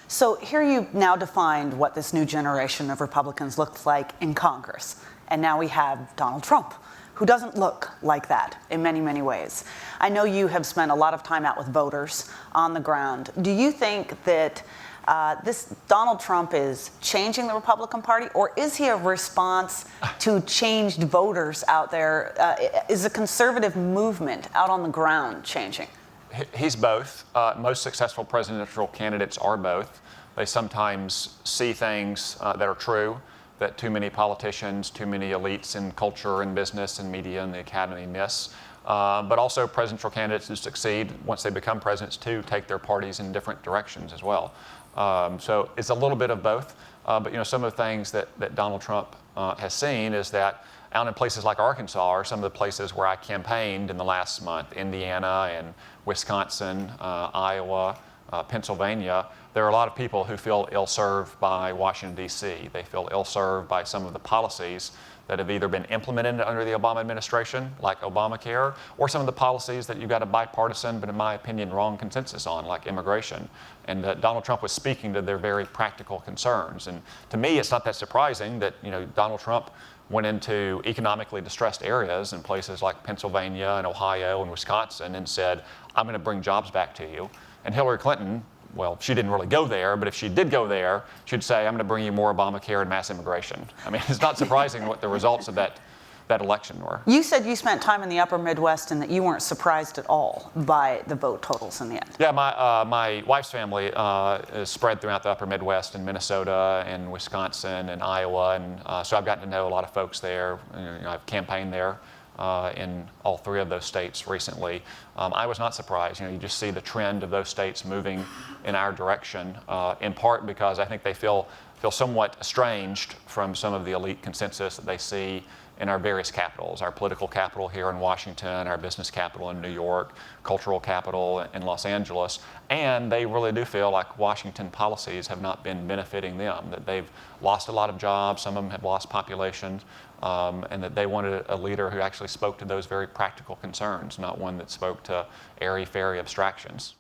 So here you've now defined what this new generation of Republicans looks like in Congress. And now we have Donald Trump, who doesn't look like that in many, many ways. I know you have spent a lot of time out with voters on the ground. Do you think that this Donald Trump is changing the Republican Party, or is he a response to changed voters out there? Is the conservative movement out on the ground changing? He's both. Most successful presidential candidates are both. They sometimes see things that are true that too many politicians, too many elites in culture and business and media and the academy miss. But also presidential candidates who succeed once they become presidents too take their parties in different directions as well. So it's a little bit of both. But some of the things that Donald Trump has seen is that out in places like Arkansas are some of the places where I campaigned in the last month, Indiana and Wisconsin, Iowa, Pennsylvania. There are a lot of people who feel ill-served by Washington, D.C. They feel ill-served by some of the policies that have either been implemented under the Obama administration, like Obamacare, or some of the policies that you've got a bipartisan, but in my opinion, wrong consensus on, like immigration. And Donald Trump was speaking to their very practical concerns. And to me, it's not that surprising that Donald Trump went into economically distressed areas in places like Pennsylvania and Ohio and Wisconsin and said, I'm going to bring jobs back to you. And Hillary Clinton, well, she didn't really go there, but if she did go there, she'd say, I'm going to bring you more Obamacare and mass immigration. I mean, it's not surprising what the results of that election were. You said you spent time in the upper Midwest and that you weren't surprised at all by the vote totals in the end. Yeah, my wife's family is spread throughout the upper Midwest in Minnesota and Wisconsin and Iowa, and so I've gotten to know a lot of folks there. I've campaigned there in all three of those states recently. I was not surprised. You just see the trend of those states moving in our direction, in part because I think they feel somewhat estranged from some of the elite consensus that they see in our various capitals, our political capital here in Washington, our business capital in New York, cultural capital in Los Angeles, and they really do feel like Washington policies have not been benefiting them, that they've lost a lot of jobs, some of them have lost populations, and that they wanted a leader who actually spoke to those very practical concerns, not one that spoke to airy-fairy abstractions.